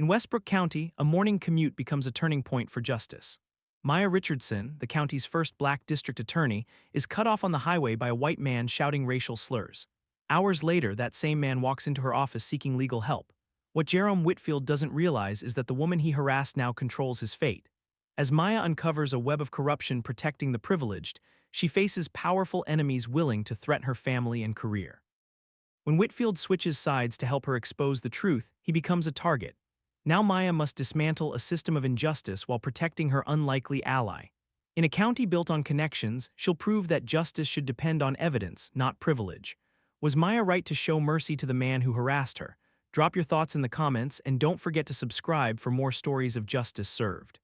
In Westbrook County, a morning commute becomes a turning point for justice. Maya Richardson, the county's first black district attorney, is cut off on the highway by a white man shouting racial slurs. Hours later, that same man walks into her office seeking legal help. What Jerome Whitfield doesn't realize is that the woman he harassed now controls his fate. As Maya uncovers a web of corruption protecting the privileged, she faces powerful enemies willing to threaten her family and career. When Whitfield switches sides to help her expose the truth, he becomes a target. Now Maya must dismantle a system of injustice while protecting her unlikely ally. In a county built on connections, she'll prove that justice should depend on evidence, not privilege. Was Maya right to show mercy to the man who harassed her? Drop your thoughts in the comments and don't forget to subscribe for more stories of justice served.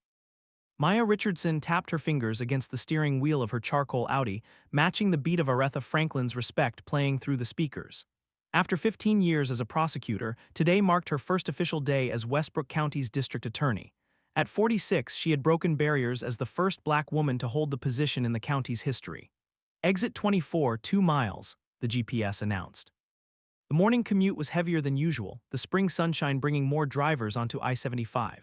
Maya Richardson tapped her fingers against the steering wheel of her charcoal Audi, matching the beat of Aretha Franklin's Respect playing through the speakers. After 15 years as a prosecutor, today marked her first official day as Westbrook County's district attorney. At 46, she had broken barriers as the first black woman to hold the position in the county's history. Exit 24, 2 miles, the GPS announced. The morning commute was heavier than usual, the spring sunshine bringing more drivers onto I-75.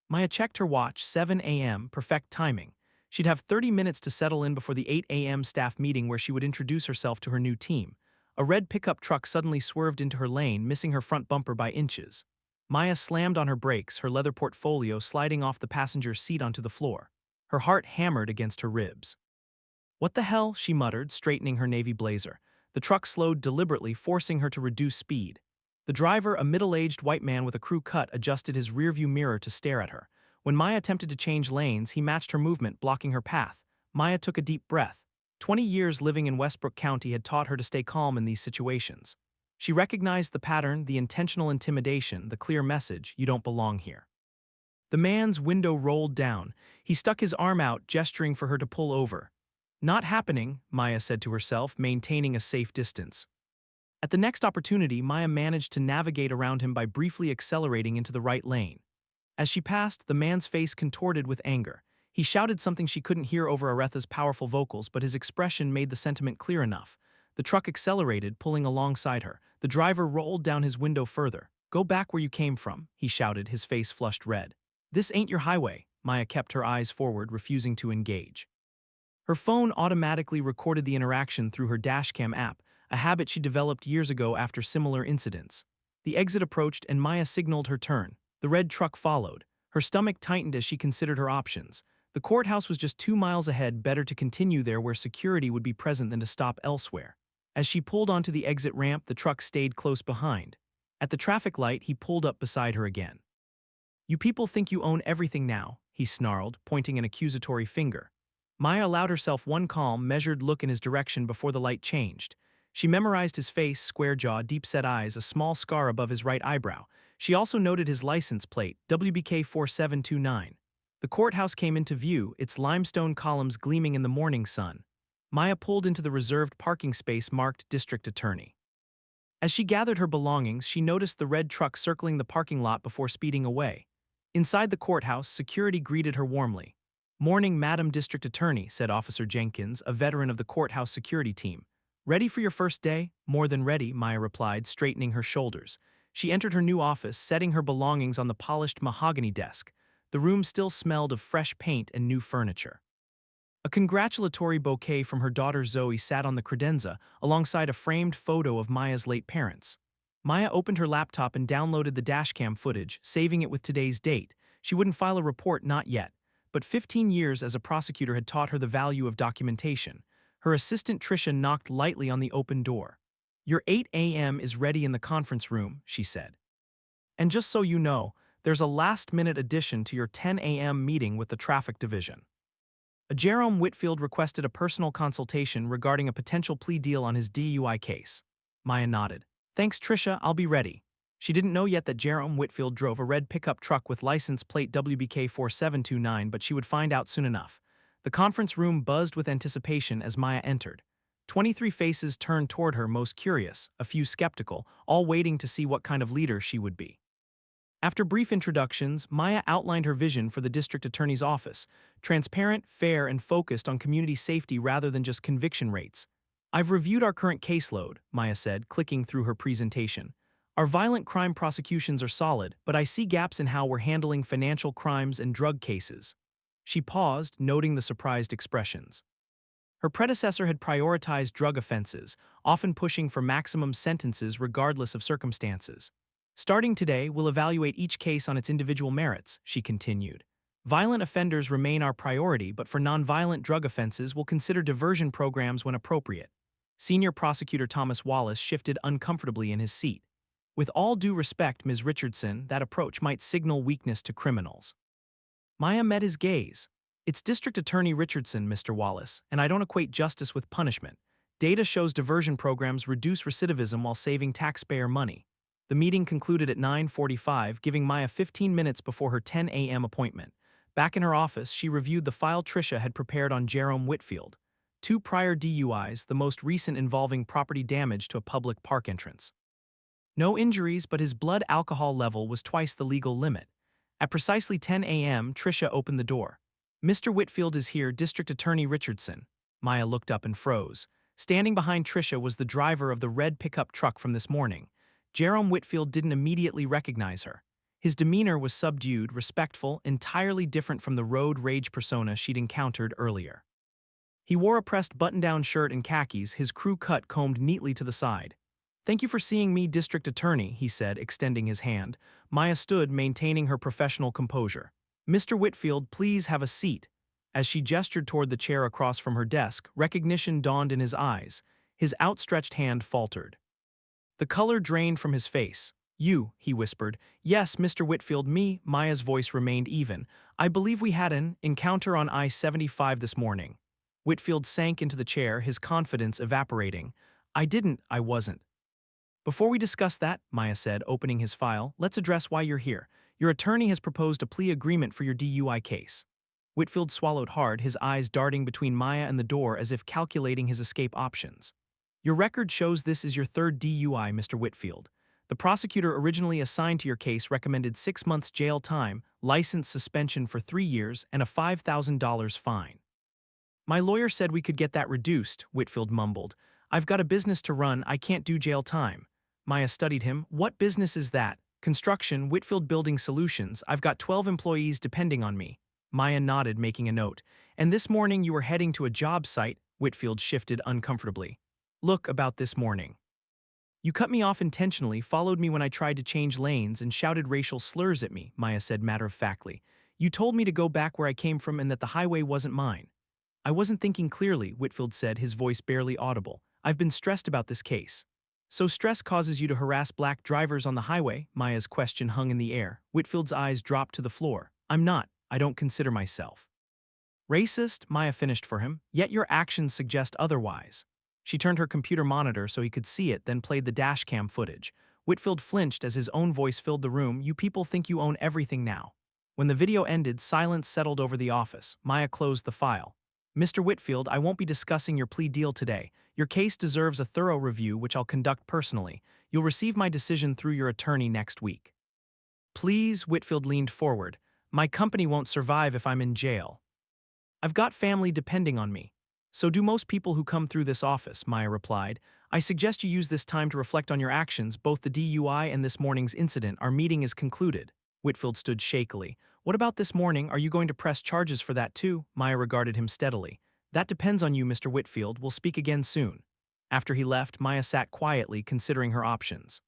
Maya checked her watch, 7 a.m., perfect timing. She'd have 30 minutes to settle in before the 8 a.m. staff meeting where she would introduce herself to her new team. A red pickup truck suddenly swerved into her lane, missing her front bumper by inches. Maya slammed on her brakes, her leather portfolio sliding off the passenger's seat onto the floor. Her heart hammered against her ribs. "What the hell?" she muttered, straightening her navy blazer. The truck slowed deliberately, forcing her to reduce speed. The driver, a middle-aged white man with a crew cut, adjusted his rearview mirror to stare at her. When Maya attempted to change lanes, he matched her movement, blocking her path. Maya took a deep breath. 20 years living in Westbrook County had taught her to stay calm in these situations. She recognized the pattern, the intentional intimidation, the clear message, "You don't belong here." The man's window rolled down. He stuck his arm out, gesturing for her to pull over. "Not happening," Maya said to herself, maintaining a safe distance. At the next opportunity, Maya managed to navigate around him by briefly accelerating into the right lane. As she passed, the man's face contorted with anger. He shouted something she couldn't hear over Aretha's powerful vocals, but his expression made the sentiment clear enough. The truck accelerated, pulling alongside her. The driver rolled down his window further. "Go back where you came from," he shouted, his face flushed red. "This ain't your highway." Maya kept her eyes forward, refusing to engage. Her phone automatically recorded the interaction through her dashcam app, a habit she developed years ago after similar incidents. The exit approached and Maya signaled her turn. The red truck followed. Her stomach tightened as she considered her options. The courthouse was just 2 miles ahead, better to continue there where security would be present than to stop elsewhere. As she pulled onto the exit ramp, the truck stayed close behind. At the traffic light, he pulled up beside her again. "You people think you own everything now," he snarled, pointing an accusatory finger. Maya allowed herself one calm, measured look in his direction before the light changed. She memorized his face, square jaw, deep-set eyes, a small scar above his right eyebrow. She also noted his license plate, WBK 4729. The courthouse came into view, its limestone columns gleaming in the morning sun. Maya pulled into the reserved parking space marked District Attorney. As she gathered her belongings, she noticed the red truck circling the parking lot before speeding away. Inside the courthouse, security greeted her warmly. "Morning, Madam District Attorney," said Officer Jenkins, a veteran of the courthouse security team. "Ready for your first day?" "More than ready," Maya replied, straightening her shoulders. She entered her new office, setting her belongings on the polished mahogany desk. The room still smelled of fresh paint and new furniture. A congratulatory bouquet from her daughter Zoe sat on the credenza, alongside a framed photo of Maya's late parents. Maya opened her laptop and downloaded the dashcam footage, saving it with today's date. She wouldn't file a report, not yet. But 15 years as a prosecutor had taught her the value of documentation. Her assistant Tricia knocked lightly on the open door. "Your 8 a.m. is ready in the conference room," she said. "And just so you know, there's a last-minute addition to your 10 a.m. meeting with the traffic division." Jerome Whitfield requested a personal consultation regarding a potential plea deal on his DUI case. Maya nodded. "Thanks, Tricia, I'll be ready." She didn't know yet that Jerome Whitfield drove a red pickup truck with license plate WBK 4729, but she would find out soon enough. The conference room buzzed with anticipation as Maya entered. 23 faces turned toward her, most curious, a few skeptical, all waiting to see what kind of leader she would be. After brief introductions, Maya outlined her vision for the district attorney's office: transparent, fair, and focused on community safety rather than just conviction rates. "I've reviewed our current caseload," Maya said, clicking through her presentation. Our violent crime prosecutions are solid, but I see gaps in how we're handling financial crimes and drug cases." She paused, noting the surprised expressions. Her predecessor had prioritized drug offenses, often pushing for maximum sentences regardless of circumstances. "Starting today, we'll evaluate each case on its individual merits," she continued. "Violent offenders remain our priority, but for nonviolent drug offenses, we'll consider diversion programs when appropriate." Senior Prosecutor Thomas Wallace shifted uncomfortably in his seat. "With all due respect, Ms. Richardson, that approach might signal weakness to criminals." Maya met his gaze. "It's District Attorney Richardson, Mr. Wallace, and I don't equate justice with punishment. Data shows diversion programs reduce recidivism while saving taxpayer money." The meeting concluded at 9:45, giving Maya 15 minutes before her 10 a.m. appointment. Back in her office, she reviewed the file Tricia had prepared on Jerome Whitfield. 2 prior DUIs, the most recent involving property damage to a public park entrance. No injuries, but his blood alcohol level was twice the legal limit. At precisely 10 a.m., Tricia opened the door. "Mr. Whitfield is here, District Attorney Richardson." Maya looked up and froze. Standing behind Tricia was the driver of the red pickup truck from this morning. Jerome Whitfield didn't immediately recognize her. His demeanor was subdued, respectful, entirely different from the road rage persona she'd encountered earlier. He wore a pressed button-down shirt and khakis, his crew cut combed neatly to the side. "Thank you for seeing me, District Attorney," he said, extending his hand. Maya stood, maintaining her professional composure. "Mr. Whitfield, please have a seat." As she gestured toward the chair across from her desk, recognition dawned in his eyes. His outstretched hand faltered. The color drained from his face. "You," he whispered. "Yes, Mr. Whitfield, me." Maya's voice remained even. "I believe we had an encounter on I-75 this morning." Whitfield sank into the chair, his confidence evaporating. I wasn't." "Before we discuss that," Maya said, opening his file, "let's address why you're here. Your attorney has proposed a plea agreement for your DUI case." Whitfield swallowed hard, his eyes darting between Maya and the door as if calculating his escape options. "Your record shows this is your 3rd DUI, Mr. Whitfield. The prosecutor originally assigned to your case recommended 6 months jail time, license suspension for 3 years, and a $5,000 fine." "My lawyer said we could get that reduced," Whitfield mumbled. "I've got a business to run, I can't do jail time." Maya studied him. "What business is that?" "Construction, Whitfield Building Solutions. I've got 12 employees depending on me." Maya nodded, making a note. "And this morning you were heading to a job site." Whitfield shifted uncomfortably. "Look, about this morning. You cut me off intentionally, followed me when I tried to change lanes, and shouted racial slurs at me," Maya said matter-of-factly. "You told me to go back where I came from and that the highway wasn't mine." "I wasn't thinking clearly," Whitfield said, his voice barely audible. "I've been stressed about this case." "So stress causes you to harass black drivers on the highway?" Maya's question hung in the air. Whitfield's eyes dropped to the floor. "I'm not. I don't consider myself racist," Maya finished for him, "yet your actions suggest otherwise." She turned her computer monitor so he could see it, then played the dashcam footage. Whitfield flinched as his own voice filled the room. "You people think you own everything now." When the video ended, silence settled over the office. Maya closed the file. "Mr. Whitfield, I won't be discussing your plea deal today. Your case deserves a thorough review, which I'll conduct personally. You'll receive my decision through your attorney next week." "Please," Whitfield leaned forward. "My company won't survive if I'm in jail. I've got family depending on me." "So do most people who come through this office," Maya replied. "I suggest you use this time to reflect on your actions, both the DUI and this morning's incident. Our meeting is concluded." Whitfield stood shakily. "What about this morning? Are you going to press charges for that too?" Maya regarded him steadily. "That depends on you, Mr. Whitfield. We'll speak again soon." After he left, Maya sat quietly, considering her options.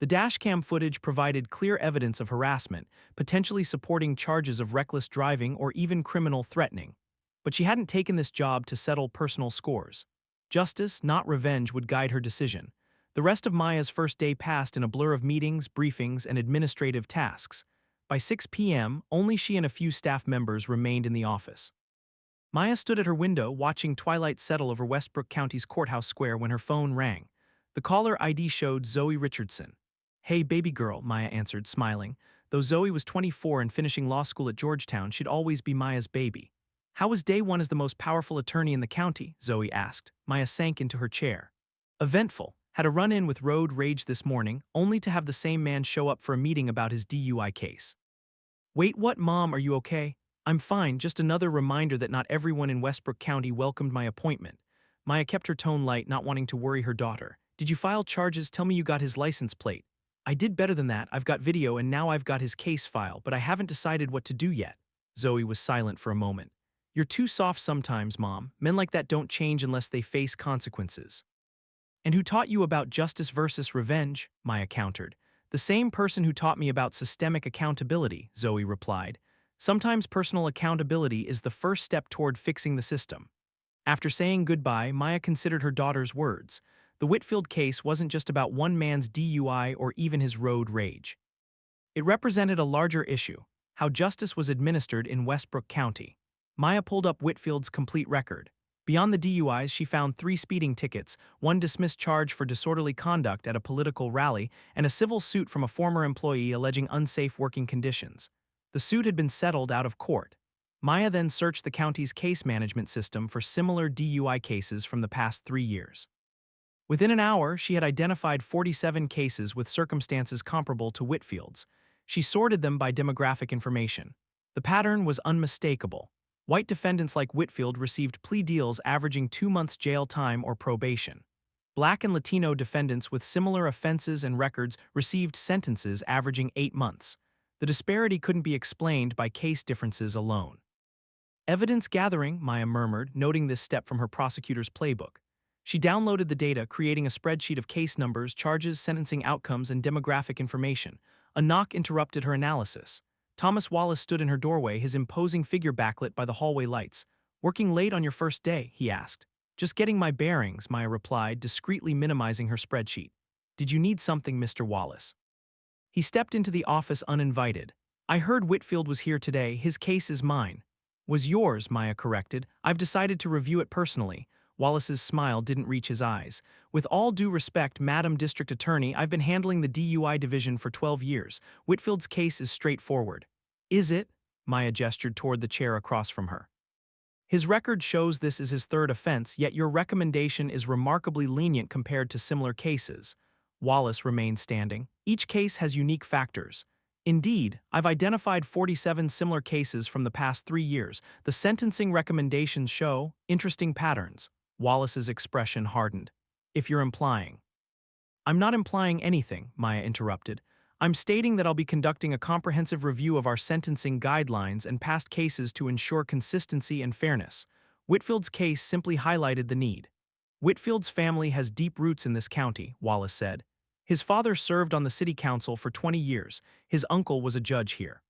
The dashcam footage provided clear evidence of harassment, potentially supporting charges of reckless driving or even criminal threatening. But she hadn't taken this job to settle personal scores. Justice, not revenge, would guide her decision. The rest of Maya's first day passed in a blur of meetings, briefings, and administrative tasks. By 6 p.m., only she and a few staff members remained in the office. Maya stood at her window, watching twilight settle over Westbrook County's courthouse square when her phone rang. The caller ID showed Zoe Richardson. "Hey, baby girl," Maya answered, smiling. Though Zoe was 24 and finishing law school at Georgetown, she'd always be Maya's baby. "How was day one as the most powerful attorney in the county?" Zoe asked. Maya sank into her chair. "Eventful. Had a run-in with road rage this morning, only to have the same man show up for a meeting about his DUI case." "Wait, what, Mom? Are you okay?" "I'm fine, just another reminder that not everyone in Westbrook County welcomed my appointment." Maya kept her tone light, not wanting to worry her daughter. "Did you file charges? Tell me you got his license plate." I did better than that. I've got video and now I've got his case file, but I haven't decided what to do yet. Zoe was silent for a moment. You're too soft sometimes, Mom. Men like that don't change unless they face consequences. And who taught you about justice versus revenge? Maya countered. The same person who taught me about systemic accountability, Zoe replied. Sometimes personal accountability is the first step toward fixing the system. After saying goodbye, Maya considered her daughter's words. The Whitfield case wasn't just about one man's DUI or even his road rage. It represented a larger issue, how justice was administered in Westbrook County. Maya pulled up Whitfield's complete record. Beyond the DUIs, she found 3 speeding tickets, 1 dismissed charge for disorderly conduct at a political rally, and a civil suit from a former employee alleging unsafe working conditions. The suit had been settled out of court. Maya then searched the county's case management system for similar DUI cases from the past 3 years. Within an hour, she had identified 47 cases with circumstances comparable to Whitfield's. She sorted them by demographic information. The pattern was unmistakable. White defendants like Whitfield received plea deals averaging 2 months jail time or probation. Black and Latino defendants with similar offenses and records received sentences averaging 8 months. The disparity couldn't be explained by case differences alone. Evidence gathering, Maya murmured, noting this step from her prosecutor's playbook. She downloaded the data, creating a spreadsheet of case numbers, charges, sentencing outcomes, and demographic information. A knock interrupted her analysis. Thomas Wallace stood in her doorway, his imposing figure backlit by the hallway lights. "Working late on your first day?" he asked. "Just getting my bearings," Maya replied, discreetly minimizing her spreadsheet. "Did you need something, Mr. Wallace?" He stepped into the office uninvited. "I heard Whitfield was here today. His case is mine." "Was yours," Maya corrected. "I've decided to review it personally." Wallace's smile didn't reach his eyes. "With all due respect, Madam District Attorney, I've been handling the DUI division for 12 years. Whitfield's case is straightforward." "Is it?" Maya gestured toward the chair across from her. "His record shows this is his 3rd offense, yet your recommendation is remarkably lenient compared to similar cases." Wallace remained standing. "Each case has unique factors. Indeed, I've identified 47 similar cases from the past 3 years. The sentencing recommendations show interesting patterns." Wallace's expression hardened. "If you're implying." "I'm not implying anything," Maya interrupted. "I'm stating that I'll be conducting a comprehensive review of our sentencing guidelines and past cases to ensure consistency and fairness." Whitfield's case simply highlighted the need. "Whitfield's family has deep roots in this county," Wallace said. "His father served on the city council for 20 years. His uncle was a judge here."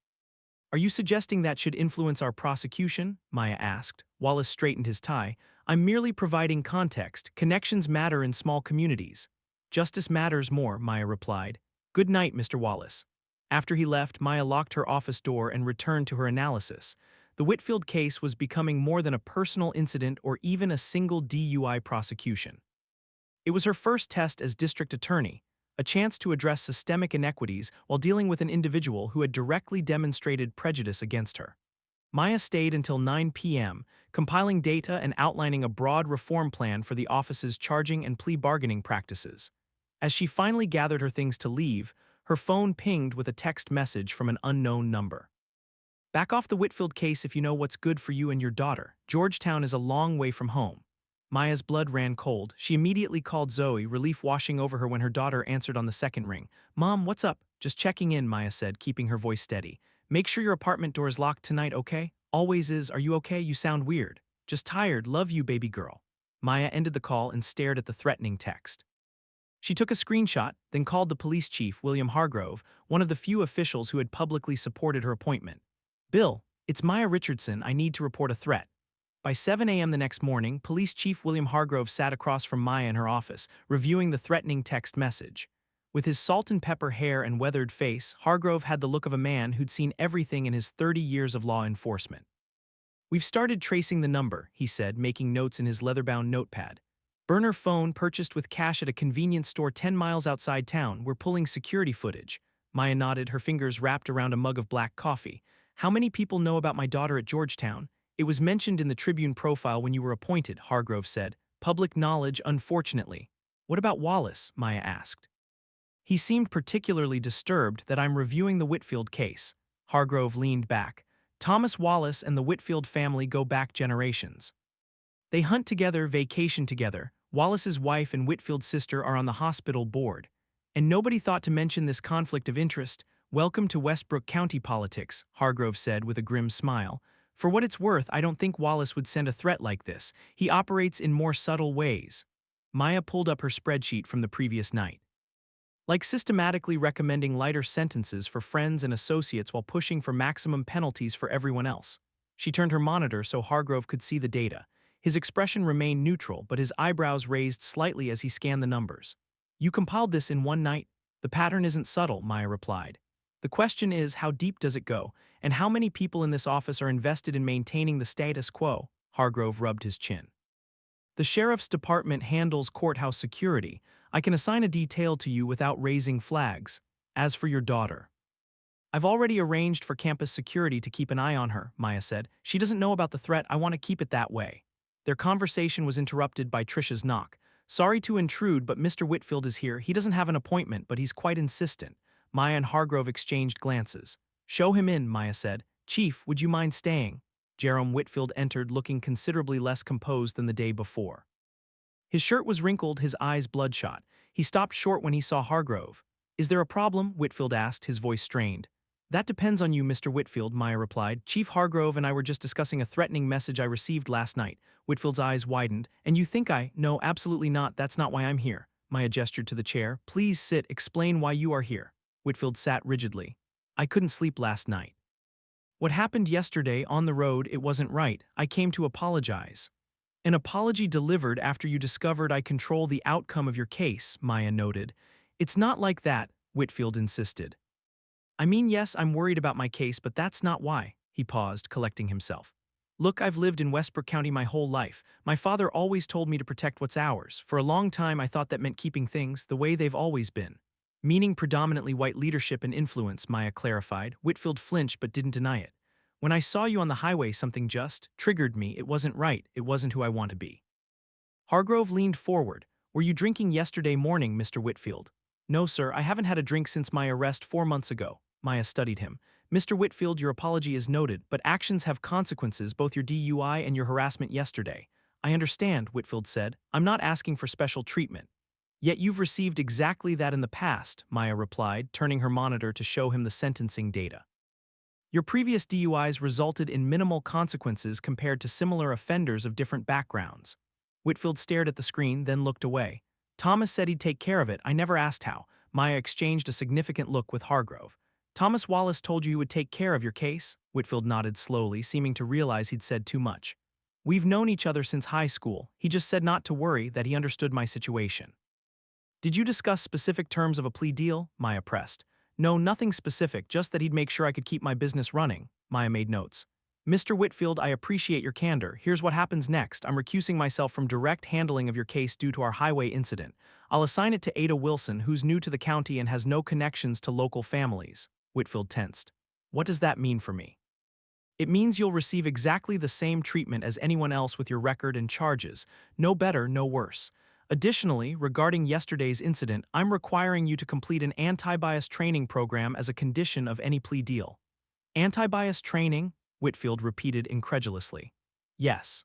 "Are you suggesting that should influence our prosecution?" Maya asked. Wallace straightened his tie. "I'm merely providing context. Connections matter in small communities." "Justice matters more," Maya replied. "Good night, Mr. Wallace." After he left, Maya locked her office door and returned to her analysis. The Whitfield case was becoming more than a personal incident or even a single DUI prosecution. It was her first test as district attorney, a chance to address systemic inequities while dealing with an individual who had directly demonstrated prejudice against her. Maya stayed until 9 p.m., compiling data and outlining a broad reform plan for the office's charging and plea bargaining practices. As she finally gathered her things to leave, her phone pinged with a text message from an unknown number. "Back off the Whitfield case if you know what's good for you and your daughter. Georgetown is a long way from home." Maya's blood ran cold. She immediately called Zoe, relief washing over her when her daughter answered on the second ring. "Mom, what's up?" "Just checking in," Maya said, keeping her voice steady. "Make sure your apartment door is locked tonight, okay?" "Always is. Are you okay? You sound weird." "Just tired. Love you, baby girl." Maya ended the call and stared at the threatening text. She took a screenshot, then called the police chief, William Hargrove, one of the few officials who had publicly supported her appointment. "Bill, it's Maya Richardson. I need to report a threat." By 7 a.m. the next morning, Police Chief William Hargrove sat across from Maya in her office, reviewing the threatening text message. With his salt and pepper hair and weathered face, Hargrove had the look of a man who'd seen everything in his 30 years of law enforcement. "We've started tracing the number," he said, making notes in his leather-bound notepad. "Burner phone purchased with cash at a convenience store 10 miles outside town. We're pulling security footage." Maya nodded, her fingers wrapped around a mug of black coffee. "How many people know about my daughter at Georgetown?" "It was mentioned in the Tribune profile when you were appointed," Hargrove said. "Public knowledge, unfortunately." "What about Wallace?" Maya asked. "He seemed particularly disturbed that I'm reviewing the Whitfield case." Hargrove leaned back. "Thomas Wallace and the Whitfield family go back generations. They hunt together, vacation together. Wallace's wife and Whitfield's sister are on the hospital board." And nobody thought to mention this conflict of interest. Welcome to Westbrook County politics, Hargrove said with a grim smile. For what it's worth, I don't think Wallace would send a threat like this. He operates in more subtle ways. Maya pulled up her spreadsheet from the previous night. Like systematically recommending lighter sentences for friends and associates while pushing for maximum penalties for everyone else. She turned her monitor so Hargrove could see the data. His expression remained neutral, but his eyebrows raised slightly as he scanned the numbers. You compiled this in one night? The pattern isn't subtle, Maya replied. The question is, how deep does it go, and how many people in this office are invested in maintaining the status quo? Hargrove rubbed his chin. The sheriff's department handles courthouse security. I can assign a detail to you without raising flags. As for your daughter, I've already arranged for campus security to keep an eye on her, Maya said. She doesn't know about the threat. I want to keep it that way. Their conversation was interrupted by Trisha's knock. Sorry to intrude, but Mr. Whitfield is here. He doesn't have an appointment, but he's quite insistent. Maya and Hargrove exchanged glances. Show him in, Maya said. Chief, would you mind staying? Jerome Whitfield entered looking considerably less composed than the day before. His shirt was wrinkled, his eyes bloodshot. He stopped short when he saw Hargrove. Is there a problem? Whitfield asked, his voice strained. That depends on you, Mr. Whitfield, Maya replied. Chief Hargrove and I were just discussing a threatening message I received last night. Whitfield's eyes widened. And you think No, absolutely not. That's not why I'm here. Maya gestured to the chair. Please sit. Explain why you are here. Whitfield sat rigidly. I couldn't sleep last night. What happened yesterday on the road, it wasn't right. I came to apologize. An apology delivered after you discovered I control the outcome of your case, Maya noted. It's not like that, Whitfield insisted. I mean, yes, I'm worried about my case, but that's not why. He paused, collecting himself. Look, I've lived in Westbrook County my whole life. My father always told me to protect what's ours. For a long time, I thought that meant keeping things the way they've always been. Meaning predominantly white leadership and influence, Maya clarified. Whitfield flinched but didn't deny it. When I saw you on the highway, something just triggered me. It wasn't right. It wasn't who I want to be. Hargrove leaned forward. Were you drinking yesterday morning, Mr. Whitfield? No, sir. I haven't had a drink since my arrest 4 months ago. Maya studied him. Mr. Whitfield, your apology is noted, but actions have consequences, both your DUI and your harassment yesterday. I understand, Whitfield said. I'm not asking for special treatment. Yet you've received exactly that in the past, Maya replied, turning her monitor to show him the sentencing data. Your previous DUIs resulted in minimal consequences compared to similar offenders of different backgrounds. Whitfield stared at the screen, then looked away. Thomas said he'd take care of it. I never asked how. Maya exchanged a significant look with Hargrove. Thomas Wallace told you he would take care of your case? Whitfield nodded slowly, seeming to realize he'd said too much. We've known each other since high school. He just said not to worry, that he understood my situation. Did you discuss specific terms of a plea deal? Maya pressed. No, nothing specific, just that he'd make sure I could keep my business running. Maya made notes. Mr. Whitfield, I appreciate your candor. Here's what happens next. I'm recusing myself from direct handling of your case due to our highway incident. I'll assign it to Ada Wilson, who's new to the county and has no connections to local families. Whitfield tensed. What does that mean for me? It means you'll receive exactly the same treatment as anyone else with your record and charges. No better, no worse. Additionally, regarding yesterday's incident, I'm requiring you to complete an anti-bias training program as a condition of any plea deal. Anti-bias training? Whitfield repeated incredulously. Yes.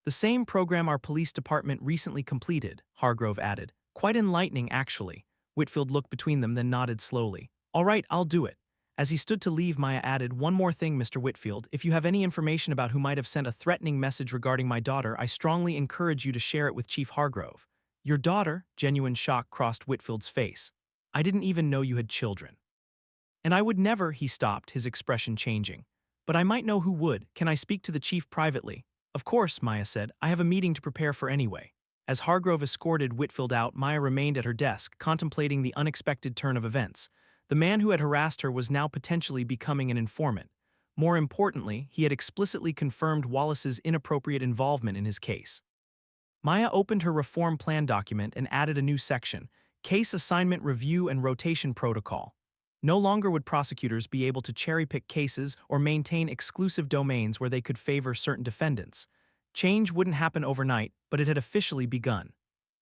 The same program our police department recently completed, Hargrove added. Quite enlightening, actually. Whitfield looked between them, then nodded slowly. All right, I'll do it. As he stood to leave, Maya added, one more thing, Mr. Whitfield. If you have any information about who might have sent a threatening message regarding my daughter, I strongly encourage you to share it with Chief Hargrove. Your daughter? Genuine shock crossed Whitfield's face. I didn't even know you had children. And I would never, he stopped, his expression changing. But I might know who would. Can I speak to the chief privately? Of course, Maya said. I have a meeting to prepare for anyway. As Hargrove escorted Whitfield out, Maya remained at her desk, contemplating the unexpected turn of events. The man who had harassed her was now potentially becoming an informant. More importantly, he had explicitly confirmed Wallace's inappropriate involvement in his case. Maya opened her reform plan document and added a new section, Case Assignment Review and Rotation Protocol. No longer would prosecutors be able to cherry-pick cases or maintain exclusive domains where they could favor certain defendants. Change wouldn't happen overnight, but it had officially begun.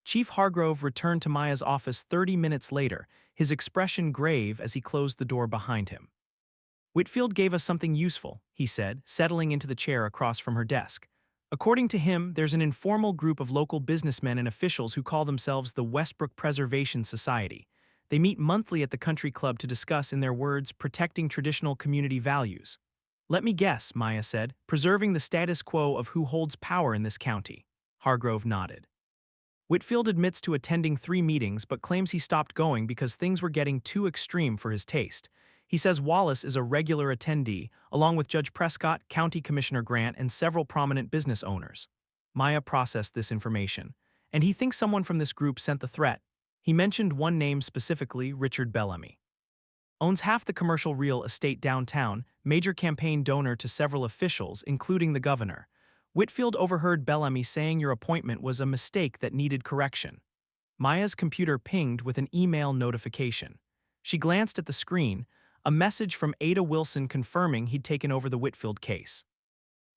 Chief Hargrove returned to Maya's office 30 minutes later, his expression grave as he closed the door behind him. Whitfield gave us something useful, he said, settling into the chair across from her desk. According to him, there's an informal group of local businessmen and officials who call themselves the Westbrook Preservation Society. They meet monthly at the country club to discuss, in their words, protecting traditional community values. Let me guess, Maya said, preserving the status quo of who holds power in this county. Hargrove nodded. Whitfield admits to attending 3 meetings but claims he stopped going because things were getting too extreme for his taste. He says Wallace is a regular attendee, along with Judge Prescott, County Commissioner Grant, and several prominent business owners. Maya processed this information, and he thinks someone from this group sent the threat. He mentioned one name specifically, Richard Bellamy. Owns half the commercial real estate downtown, major campaign donor to several officials, including the governor. Whitfield overheard Bellamy saying your appointment was a mistake that needed correction. Maya's computer pinged with an email notification. She glanced at the screen, a message from Ada Wilson confirming he'd taken over the Whitfield case.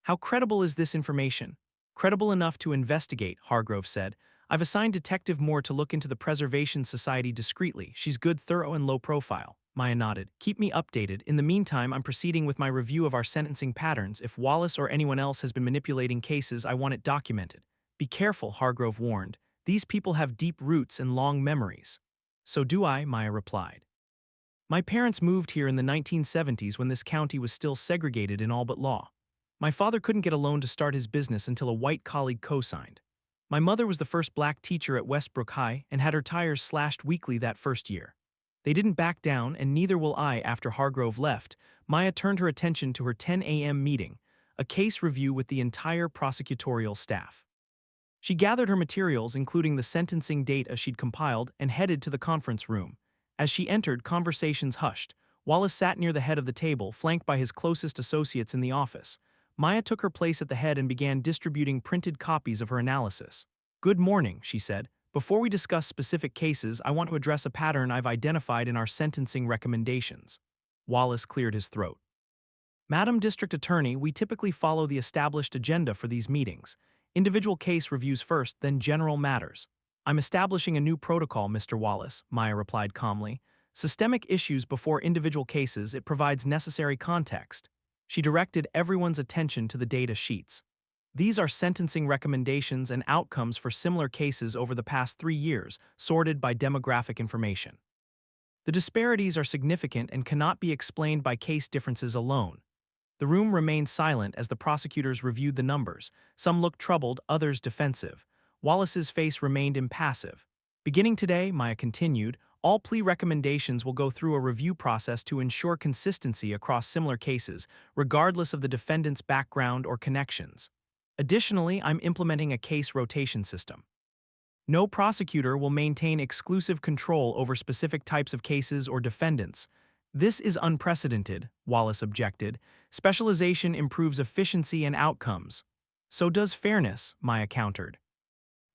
How credible is this information? Credible enough to investigate, Hargrove said. I've assigned Detective Moore to look into the Preservation Society discreetly. She's good, thorough, and low profile. Maya nodded. Keep me updated. In the meantime, I'm proceeding with my review of our sentencing patterns. If Wallace or anyone else has been manipulating cases, I want it documented. Be careful, Hargrove warned. These people have deep roots and long memories. So do I, Maya replied. My parents moved here in the 1970s when this county was still segregated in all but law. My father couldn't get a loan to start his business until a white colleague co-signed. My mother was the first black teacher at Westbrook High and had her tires slashed weekly that first year. They didn't back down, and neither will I after Hargrove left. Maya turned her attention to her 10 a.m. meeting, a case review with the entire prosecutorial staff. She gathered her materials, including the sentencing data she'd compiled, and headed to the conference room. As she entered, conversations hushed. Wallace sat near the head of the table, flanked by his closest associates in the office. Maya took her place at the head and began distributing printed copies of her analysis. Good morning, she said. Before we discuss specific cases, I want to address a pattern I've identified in our sentencing recommendations. Wallace cleared his throat. Madam District Attorney, we typically follow the established agenda for these meetings. Individual case reviews first, then general matters. I'm establishing a new protocol, Mr. Wallace, Maya replied calmly. Systemic issues before individual cases, it provides necessary context. She directed everyone's attention to the data sheets. These are sentencing recommendations and outcomes for similar cases over the past 3 years, sorted by demographic information. The disparities are significant and cannot be explained by case differences alone. The room remained silent as the prosecutors reviewed the numbers. Some looked troubled, others defensive. Wallace's face remained impassive. Beginning today, Maya continued, all plea recommendations will go through a review process to ensure consistency across similar cases, regardless of the defendant's background or connections. Additionally, I'm implementing a case rotation system. No prosecutor will maintain exclusive control over specific types of cases or defendants. This is unprecedented, Wallace objected. Specialization improves efficiency and outcomes. So does fairness, Maya countered.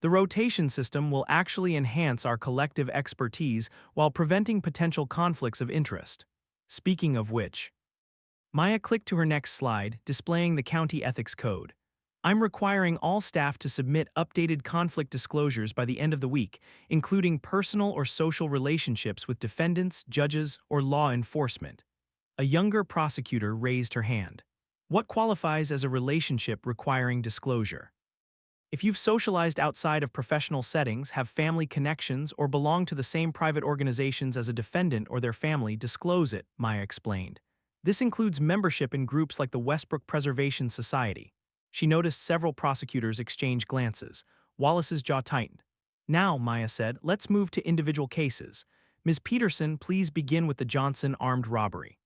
The rotation system will actually enhance our collective expertise while preventing potential conflicts of interest. Speaking of which, Maya clicked to her next slide, displaying the county ethics code. I'm requiring all staff to submit updated conflict disclosures by the end of the week, including personal or social relationships with defendants, judges, or law enforcement. A younger prosecutor raised her hand. What qualifies as a relationship requiring disclosure? If you've socialized outside of professional settings, have family connections, or belong to the same private organizations as a defendant or their family, disclose it, Maya explained. This includes membership in groups like the Westbrook Preservation Society. She noticed several prosecutors exchange glances. Wallace's jaw tightened. Now, Maya said, let's move to individual cases. Ms. Peterson, please begin with the Johnson armed robbery.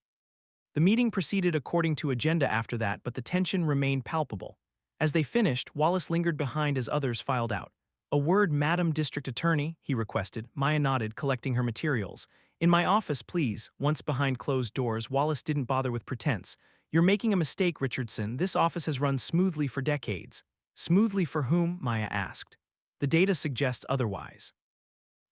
The meeting proceeded according to agenda after that, but the tension remained palpable. As they finished, Wallace lingered behind as others filed out. A word, Madam District Attorney, he requested. Maya nodded, collecting her materials. In my office, please. Once behind closed doors, Wallace didn't bother with pretense. You're making a mistake, Richardson. This office has run smoothly for decades. Smoothly for whom? Maya asked. The data suggests otherwise.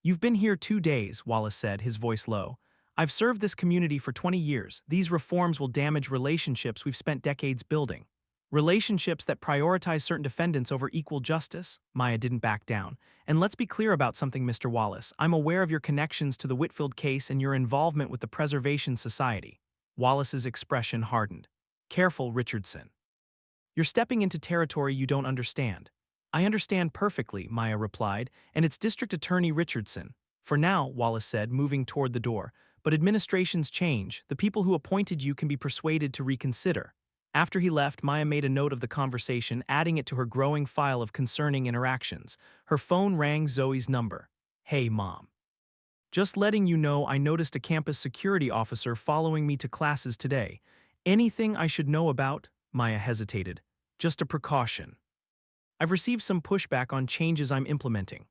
You've been here 2 days, Wallace said, his voice low. I've served this community for 20 years. These reforms will damage relationships we've spent decades building. Relationships that prioritize certain defendants over equal justice? Maya didn't back down. And let's be clear about something, Mr. Wallace. I'm aware of your connections to the Whitfield case and your involvement with the Preservation Society. Wallace's expression hardened. Careful, Richardson. You're stepping into territory you don't understand. I understand perfectly, Maya replied, and it's District Attorney Richardson. For now, Wallace said, moving toward the door, but administrations change. The people who appointed you can be persuaded to reconsider. After he left, Maya made a note of the conversation, adding it to her growing file of concerning interactions. Her phone rang Zoe's number. "Hey, Mom. Just letting you know I noticed a campus security officer following me to classes today. Anything I should know about?" Maya hesitated. "Just a precaution. I've received some pushback on changes I'm implementing."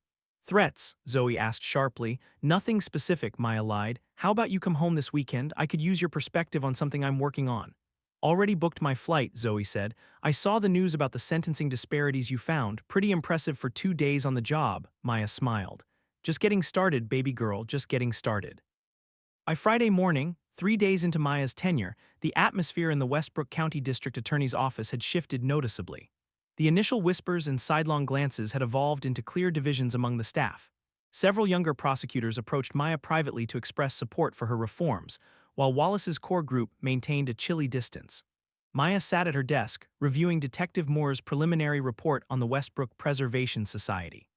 "Threats?" Zoe asked sharply. "Nothing specific," Maya lied. "How about you come home this weekend? I could use your perspective on something I'm working on." "Already booked my flight," Zoe said. "I saw the news about the sentencing disparities you found. Pretty impressive for 2 days on the job," Maya smiled. "Just getting started, baby girl, just getting started." By Friday morning, 3 days into Maya's tenure, the atmosphere in the Westbrook County District Attorney's office had shifted noticeably. The initial whispers and sidelong glances had evolved into clear divisions among the staff. Several younger prosecutors approached Maya privately to express support for her reforms, while Wallace's core group maintained a chilly distance. Maya sat at her desk, reviewing Detective Moore's preliminary report on the Westbrook Preservation Society.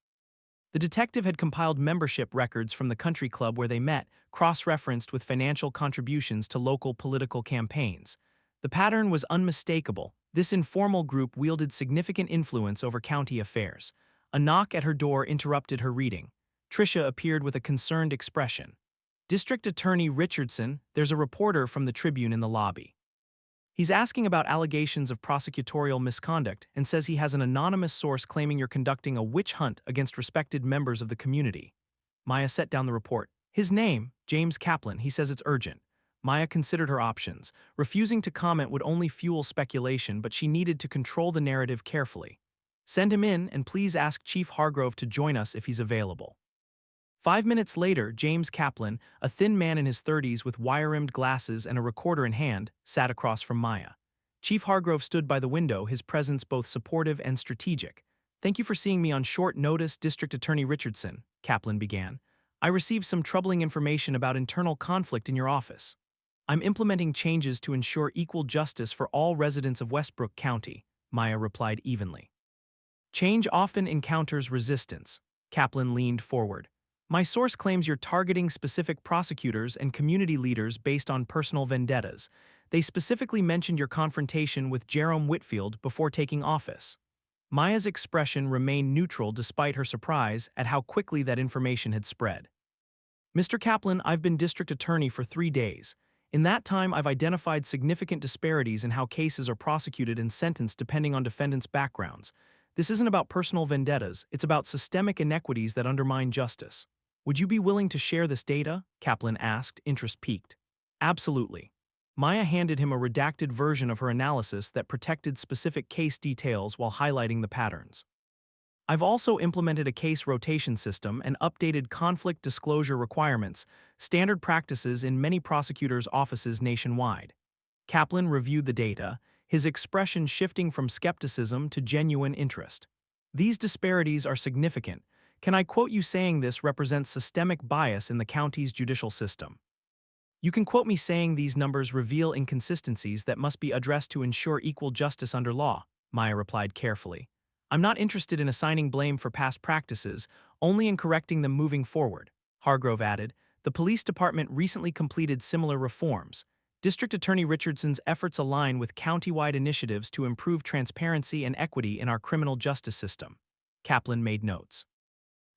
The detective had compiled membership records from the country club where they met, cross-referenced with financial contributions to local political campaigns. The pattern was unmistakable. This informal group wielded significant influence over county affairs. A knock at her door interrupted her reading. Tricia appeared with a concerned expression. "District Attorney Richardson, there's a reporter from the Tribune in the lobby. He's asking about allegations of prosecutorial misconduct and says he has an anonymous source claiming you're conducting a witch hunt against respected members of the community." Maya set down the report. "His name, James Kaplan, he says it's urgent." Maya considered her options. Refusing to comment would only fuel speculation, but she needed to control the narrative carefully. "Send him in, and please ask Chief Hargrove to join us if he's available." 5 minutes later, James Kaplan, a thin man in his 30s with wire-rimmed glasses and a recorder in hand, sat across from Maya. Chief Hargrove stood by the window, his presence both supportive and strategic. "Thank you for seeing me on short notice, District Attorney Richardson," Kaplan began. "I received some troubling information about internal conflict in your office. I'm implementing changes to ensure equal justice for all residents of Westbrook County," Maya replied evenly. "Change often encounters resistance." Kaplan leaned forward. "My source claims you're targeting specific prosecutors and community leaders based on personal vendettas. They specifically mentioned your confrontation with Jerome Whitfield before taking office." Maya's expression remained neutral despite her surprise at how quickly that information had spread. "Mr. Kaplan, I've been district attorney for 3 days. In that time, I've identified significant disparities in how cases are prosecuted and sentenced depending on defendants' backgrounds. This isn't about personal vendettas, it's about systemic inequities that undermine justice." "Would you be willing to share this data?" Kaplan asked, interest piqued. "Absolutely." Maya handed him a redacted version of her analysis that protected specific case details while highlighting the patterns. "I've also implemented a case rotation system and updated conflict disclosure requirements, standard practices in many prosecutors' offices nationwide." Kaplan reviewed the data, his expression shifting from skepticism to genuine interest. "These disparities are significant. Can I quote you saying this represents systemic bias in the county's judicial system?" "You can quote me saying these numbers reveal inconsistencies that must be addressed to ensure equal justice under law," Maya replied carefully. "I'm not interested in assigning blame for past practices, only in correcting them moving forward." Hargrove added, "The police department recently completed similar reforms. District Attorney Richardson's efforts align with county-wide initiatives to improve transparency and equity in our criminal justice system." Kaplan made notes.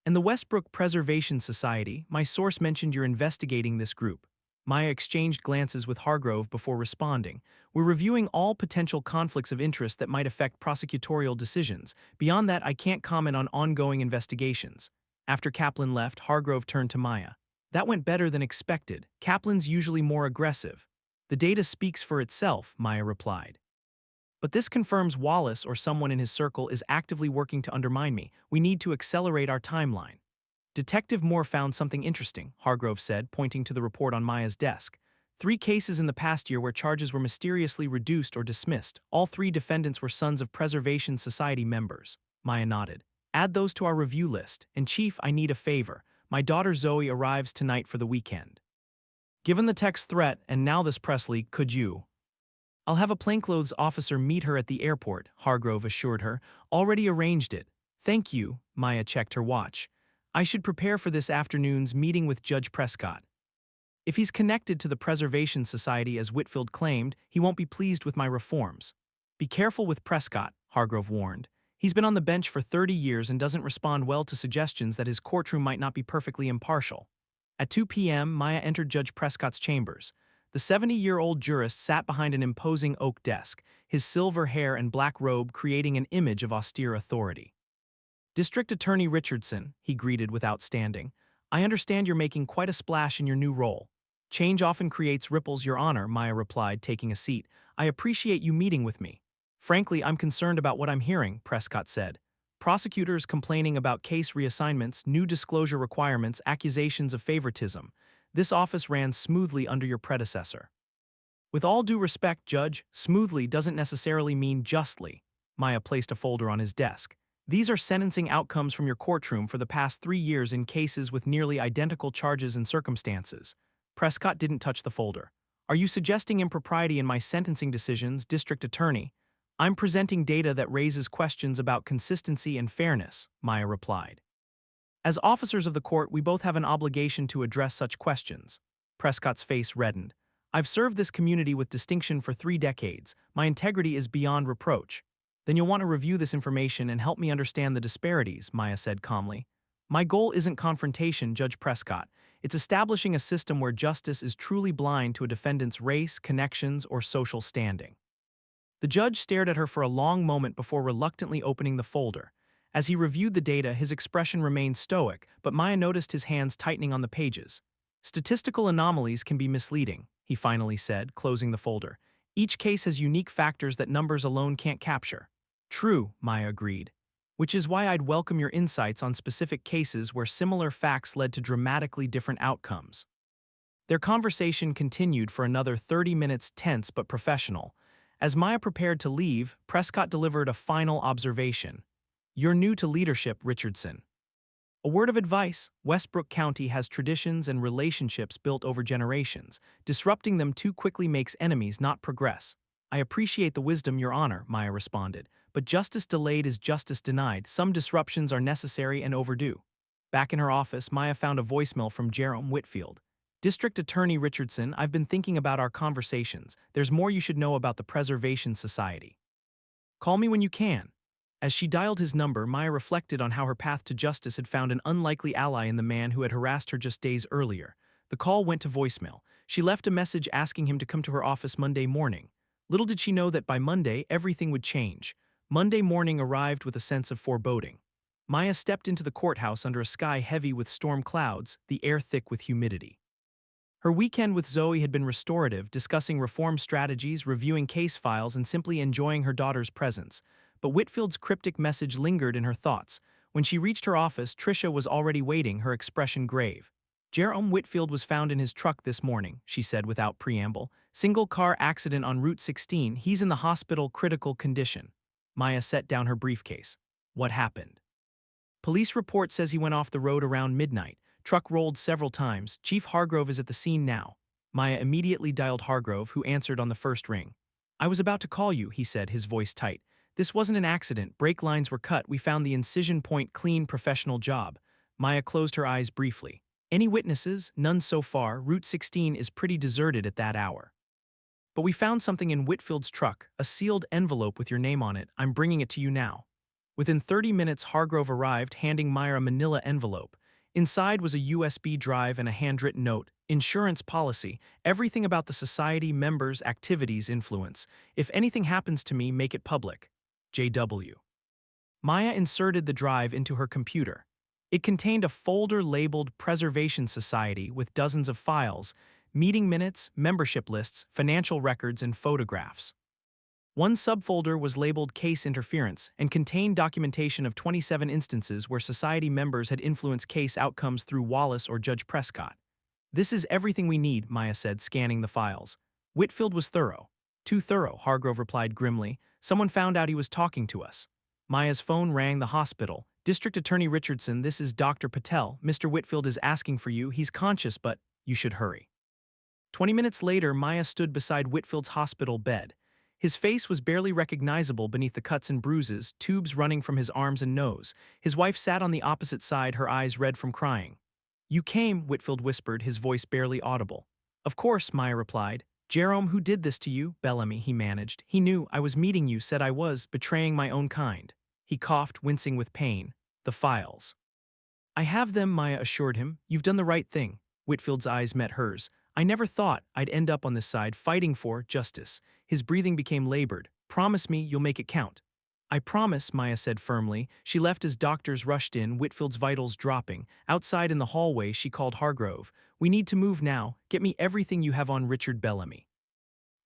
"And the Westbrook Preservation Society, my source mentioned you're investigating this group." Maya exchanged glances with Hargrove before responding. "We're reviewing all potential conflicts of interest that might affect prosecutorial decisions. Beyond that, I can't comment on ongoing investigations." After Kaplan left, Hargrove turned to Maya. "That went better than expected. Kaplan's usually more aggressive." "The data speaks for itself," Maya replied. "But this confirms Wallace or someone in his circle is actively working to undermine me. We need to accelerate our timeline." "Detective Moore found something interesting," Hargrove said, pointing to the report on Maya's desk. 3 cases in the past year where charges were mysteriously reduced or dismissed. All 3 defendants were sons of Preservation Society members." Maya nodded. "Add those to our review list. And Chief, I need a favor. My daughter Zoe arrives tonight for the weekend. Given the text threat and now this press leak, could you?" "I'll have a plainclothes officer meet her at the airport," Hargrove assured her. "Already arranged it." "Thank you," Maya checked her watch. I should prepare for this afternoon's meeting with Judge Prescott. If he's connected to the Preservation Society as Whitfield claimed, he won't be pleased with my reforms. Be careful with Prescott, Hargrove warned. He's been on the bench for 30 years and doesn't respond well to suggestions that his courtroom might not be perfectly impartial. At 2 p.m., Maya entered Judge Prescott's chambers. The 70-year-old jurist sat behind an imposing oak desk, his silver hair and black robe creating an image of austere authority. District Attorney Richardson, he greeted without standing. I understand you're making quite a splash in your new role. Change often creates ripples, Your Honor, Maya replied, taking a seat. I appreciate you meeting with me. Frankly, I'm concerned about what I'm hearing, Prescott said. Prosecutors complaining about case reassignments, new disclosure requirements, accusations of favoritism. This office ran smoothly under your predecessor. With all due respect, Judge, smoothly doesn't necessarily mean justly. Maya placed a folder on his desk. These are sentencing outcomes from your courtroom for the past 3 years in cases with nearly identical charges and circumstances. Prescott didn't touch the folder. Are you suggesting impropriety in my sentencing decisions, District Attorney? I'm presenting data that raises questions about consistency and fairness, Maya replied. As officers of the court, we both have an obligation to address such questions. Prescott's face reddened. I've served this community with distinction for 3 decades. My integrity is beyond reproach. Then you'll want to review this information and help me understand the disparities, Maya said calmly. My goal isn't confrontation, Judge Prescott. It's establishing a system where justice is truly blind to a defendant's race, connections, or social standing. The judge stared at her for a long moment before reluctantly opening the folder. As he reviewed the data, his expression remained stoic, but Maya noticed his hands tightening on the pages. Statistical anomalies can be misleading, he finally said, closing the folder. Each case has unique factors that numbers alone can't capture. True, Maya agreed. Which is why I'd welcome your insights on specific cases where similar facts led to dramatically different outcomes. Their conversation continued for another 30 minutes, tense but professional. As Maya prepared to leave, Prescott delivered a final observation. You're new to leadership, Richardson. A word of advice, Westbrook County has traditions and relationships built over generations. Disrupting them too quickly makes enemies, not progress. I appreciate the wisdom, Your Honor, Maya responded. But justice delayed is justice denied. Some disruptions are necessary and overdue. Back in her office, Maya found a voicemail from Jerome Whitfield. District Attorney Richardson, I've been thinking about our conversations. There's more you should know about the Preservation Society. Call me when you can. As she dialed his number, Maya reflected on how her path to justice had found an unlikely ally in the man who had harassed her just days earlier. The call went to voicemail. She left a message asking him to come to her office Monday morning. Little did she know that by Monday, everything would change. Monday morning arrived with a sense of foreboding. Maya stepped into the courthouse under a sky heavy with storm clouds, the air thick with humidity. Her weekend with Zoe had been restorative, discussing reform strategies, reviewing case files, and simply enjoying her daughter's presence. But Whitfield's cryptic message lingered in her thoughts. When she reached her office, Tricia was already waiting, her expression grave. Jerome Whitfield was found in his truck this morning, she said without preamble. Single car accident on Route 16, he's in the hospital, critical condition. Maya set down her briefcase. What happened? Police report says he went off the road around midnight. Truck rolled several times. Chief Hargrove is at the scene now. Maya immediately dialed Hargrove, who answered on the first ring. I was about to call you, he said, his voice tight. This wasn't an accident. Brake lines were cut. We found the incision point clean, professional job. Maya closed her eyes briefly. Any witnesses? None so far. Route 16 is pretty deserted at that hour. But we found something in Whitfield's truck, a sealed envelope with your name on it. I'm bringing it to you now. Within 30 minutes, Hargrove arrived, handing Maya a manila envelope. Inside was a USB drive and a handwritten note. Insurance policy. Everything about the society, members, activities, influence. If anything happens to me, make it public. J.W. Maya inserted the drive into her computer. It contained a folder labeled Preservation Society with dozens of files, meeting minutes, membership lists, financial records, and photographs. One subfolder was labeled Case Interference and contained documentation of 27 instances where society members had influenced case outcomes through Wallace or Judge Prescott. This is everything we need, Maya said, scanning the files. Whitfield was thorough. Too thorough, Hargrove replied grimly. Someone found out he was talking to us. Maya's phone rang. The hospital. District Attorney Richardson, this is Dr. Patel. Mr. Whitfield is asking for you. He's conscious, but you should hurry. 20 minutes later, Maya stood beside Whitfield's hospital bed. His face was barely recognizable beneath the cuts and bruises, tubes running from his arms and nose. His wife sat on the opposite side, her eyes red from crying. "You came," Whitfield whispered, his voice barely audible. "Of course," Maya replied. "Jerome, who did this to you?" "Bellamy," he managed. "He knew I was meeting you, said I was, betraying my own kind." He coughed, wincing with pain. "The files." "I have them," Maya assured him. "You've done the right thing." Whitfield's eyes met hers. "I never thought I'd end up on this side, fighting for justice." His breathing became labored. "Promise me you'll make it count." "I promise," Maya said firmly. She left as doctors rushed in, Whitfield's vitals dropping. Outside in the hallway, she called Hargrove. "We need to move now. Get me everything you have on Richard Bellamy."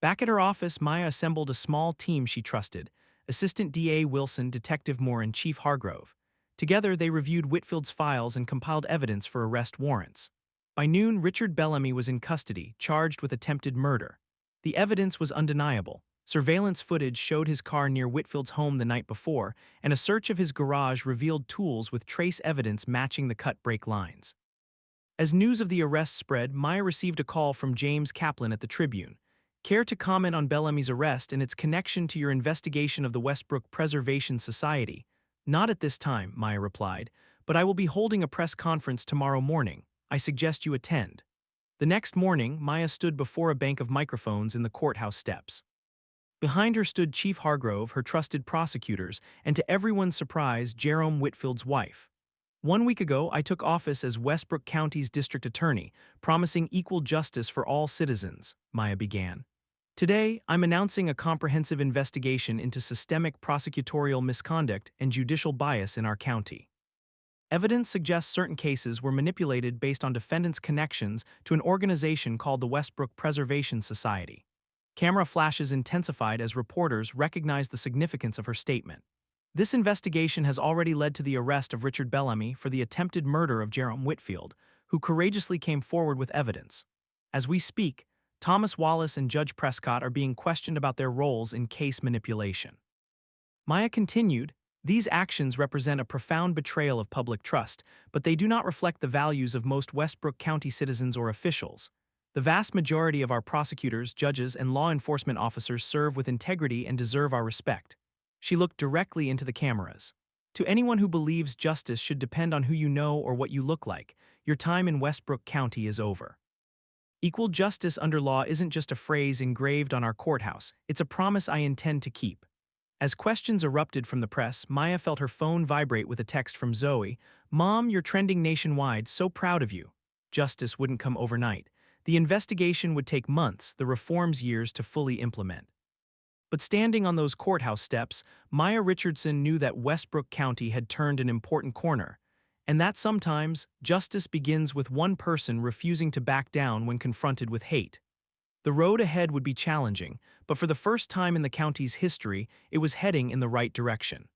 Back at her office, Maya assembled a small team she trusted. Assistant DA Wilson, Detective Moore, and Chief Hargrove. Together, they reviewed Whitfield's files and compiled evidence for arrest warrants. By noon, Richard Bellamy was in custody, charged with attempted murder. The evidence was undeniable. Surveillance footage showed his car near Whitfield's home the night before, and a search of his garage revealed tools with trace evidence matching the cut brake lines. As news of the arrest spread, Maya received a call from James Kaplan at the Tribune. "Care to comment on Bellamy's arrest and its connection to your investigation of the Westbrook Preservation Society?" "Not at this time," Maya replied, "but I will be holding a press conference tomorrow morning. I suggest you attend." The next morning, Maya stood before a bank of microphones in the courthouse steps. Behind her stood Chief Hargrove, her trusted prosecutors, and to everyone's surprise, Jerome Whitfield's wife. "1 week ago, I took office as Westbrook County's district attorney, promising equal justice for all citizens," Maya began. "Today, I'm announcing a comprehensive investigation into systemic prosecutorial misconduct and judicial bias in our county. Evidence suggests certain cases were manipulated based on defendants' connections to an organization called the Westbrook Preservation Society." Camera flashes intensified as reporters recognized the significance of her statement. "This investigation has already led to the arrest of Richard Bellamy for the attempted murder of Jerome Whitfield, who courageously came forward with evidence. As we speak, Thomas Wallace and Judge Prescott are being questioned about their roles in case manipulation." Maya continued, "These actions represent a profound betrayal of public trust, but they do not reflect the values of most Westbrook County citizens or officials. The vast majority of our prosecutors, judges, and law enforcement officers serve with integrity and deserve our respect." She looked directly into the cameras. "To anyone who believes justice should depend on who you know or what you look like, your time in Westbrook County is over. Equal justice under law isn't just a phrase engraved on our courthouse, it's a promise I intend to keep." As questions erupted from the press, Maya felt her phone vibrate with a text from Zoe. "Mom, you're trending nationwide, so proud of you." Justice wouldn't come overnight. The investigation would take months, the reforms years to fully implement. But standing on those courthouse steps, Maya Richardson knew that Westbrook County had turned an important corner, and that sometimes justice begins with one person refusing to back down when confronted with hate. The road ahead would be challenging, but for the first time in the county's history, it was heading in the right direction.